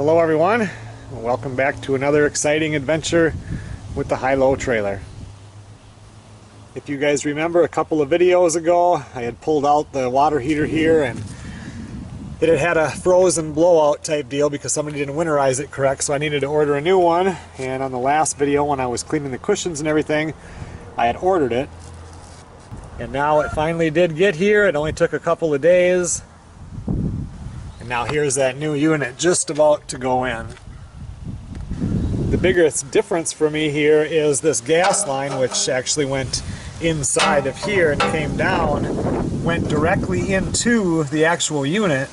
Hello everyone, welcome back to another exciting adventure with the High-Low trailer. If you guys remember, a couple of videos ago I had pulled out the water heater here and it had a frozen blowout type deal because somebody didn't winterize it correct, so I needed to order a new one. And on the last video when I was cleaning the cushions and everything, I had ordered it. And now it finally did get here. It only took a couple of days. And now here's that new unit just about to go in. The biggest difference for me here is this gas line, which actually went inside of here and came down, went directly into the actual unit.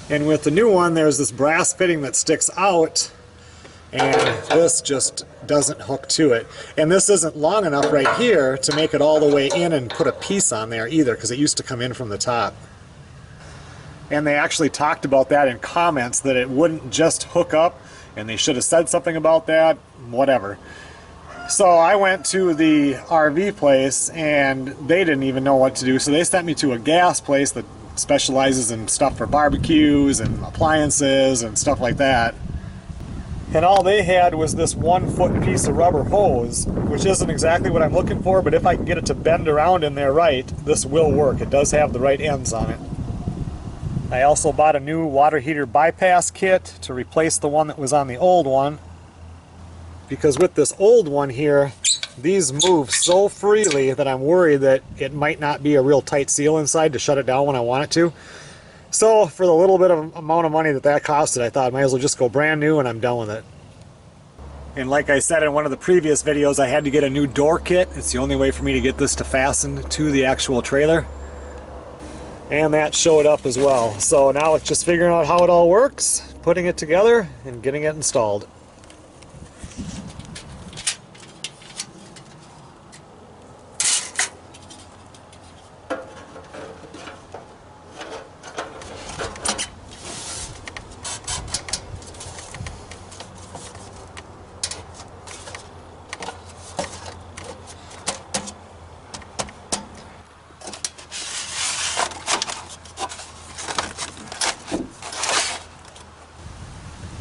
And with the new one, there's this brass fitting that sticks out, and this just doesn't hook to it. And this isn't long enough right here to make it all the way in and put a piece on there either, because it used to come in from the top. And they actually talked about that in comments, that it wouldn't just hook up, and they should have said something about that, whatever. So I went to the RV place and they didn't even know what to do, so they sent me to a gas place that specializes in stuff for barbecues and appliances and stuff like that. And all they had was this 1-foot piece of rubber hose, which isn't exactly what I'm looking for, but if I can get it to bend around in there right, this will work. It does have the right ends on it. I also bought a new water heater bypass kit to replace the one that was on the old one, because with this old one here, these move so freely that I'm worried that it might not be a real tight seal inside to shut it down when I want it to. So for the little bit of amount of money that costed, I thought I might as well just go brand new and I'm done with it. And like I said in one of the previous videos, I had to get a new door kit. It's the only way for me to get this to fasten to the actual trailer. And that showed up as well. So now it's just figuring out how it all works, putting it together, and getting it installed.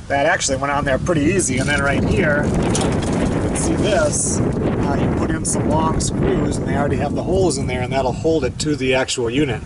That actually went on there pretty easy, and then right here, you can see this, you put in some long screws and they already have the holes in there, and that'll hold it to the actual unit.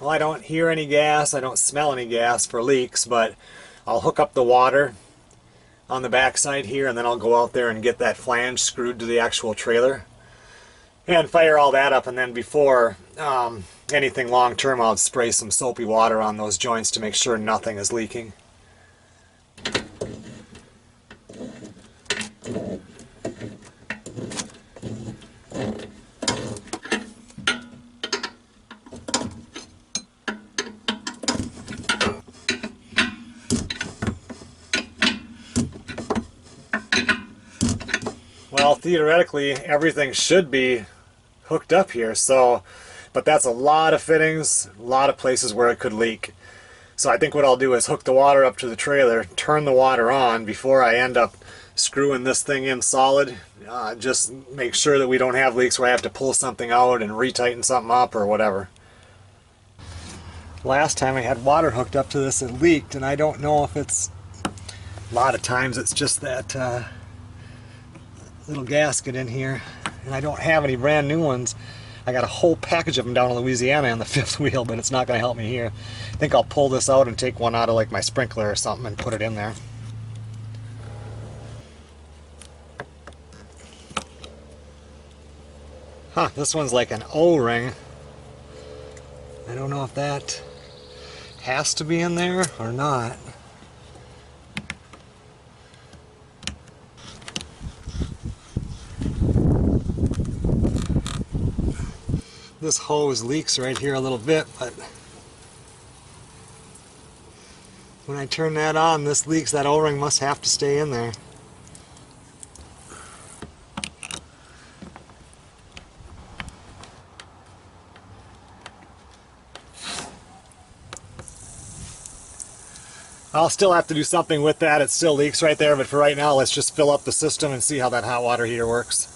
Well, I don't hear any gas, I don't smell any gas for leaks, but I'll hook up the water on the back side here, and then I'll go out there and get that flange screwed to the actual trailer and fire all that up. And then before anything long term, I'll spray some soapy water on those joints to make sure nothing is leaking. Well, theoretically, everything should be hooked up here, but that's a lot of fittings, a lot of places where it could leak. So I think what I'll do is hook the water up to the trailer, turn the water on before I end up screwing this thing in solid. Just make sure that we don't have leaks where I have to pull something out and retighten something up or whatever. Last time I had water hooked up to this, it leaked, and I don't know if it's... A lot of times it's just that little gasket in here, and I don't have any brand new ones. I got a whole package of them down in Louisiana on the fifth wheel, but it's not going to help me here. I think I'll pull this out and take one out of like my sprinkler or something and put it in there. Huh, this one's like an O-ring. I don't know if that has to be in there or not. This hose leaks right here a little bit, but when I turn that on, this leaks. That O-ring must have to stay in there. I'll still have to do something with that. It still leaks right there, but for right now, let's just fill up the system and see how that hot water heater works.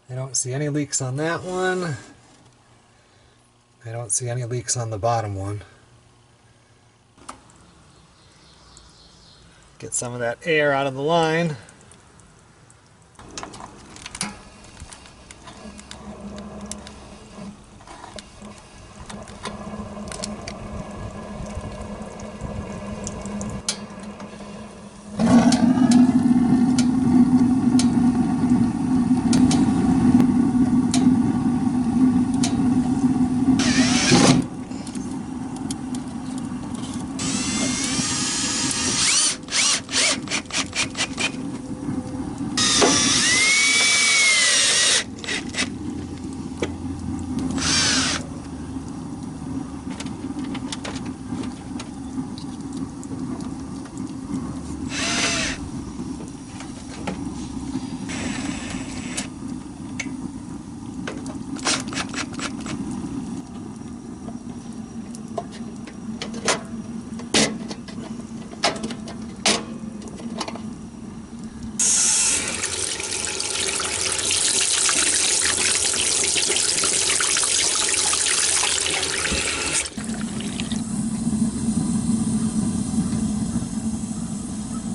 I don't see any leaks on that one. I don't see any leaks on the bottom one. Get some of that air out of the line.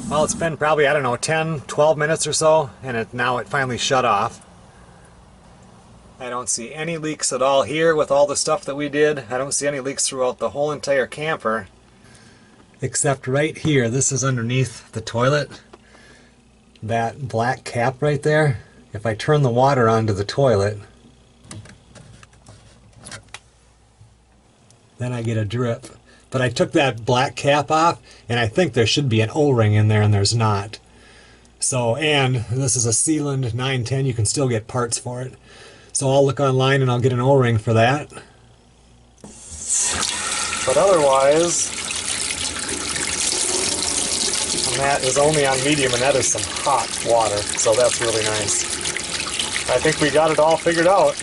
Well, it's been probably, I don't know, 10, 12 minutes or so, and now it finally shut off. I don't see any leaks at all here with all the stuff that we did. I don't see any leaks throughout the whole entire camper. Except right here, this is underneath the toilet. That black cap right there, if I turn the water onto the toilet, then I get a drip. But I took that black cap off, and I think there should be an O-ring in there, and there's not. So, and this is a Sealand 910, you can still get parts for it. So I'll look online and I'll get an O-ring for that. But otherwise, and that is only on medium, and that is some hot water, so that's really nice. I think we got it all figured out.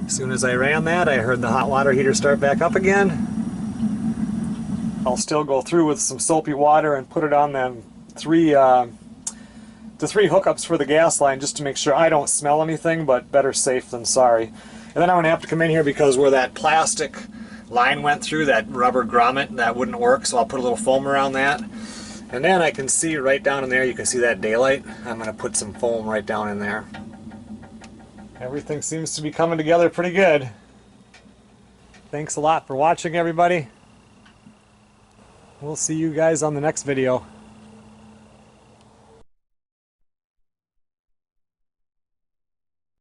As soon as I ran that, I heard the hot water heater start back up again. I'll still go through with some soapy water and put it on them the three hookups for the gas line just to make sure I don't smell anything, but better safe than sorry. And then I'm going to have to come in here because where that plastic line went through, that rubber grommet, that wouldn't work, so I'll put a little foam around that. And then I can see right down in there, you can see that daylight. I'm going to put some foam right down in there. Everything seems to be coming together pretty good. Thanks a lot for watching, everybody. We'll see you guys on the next video.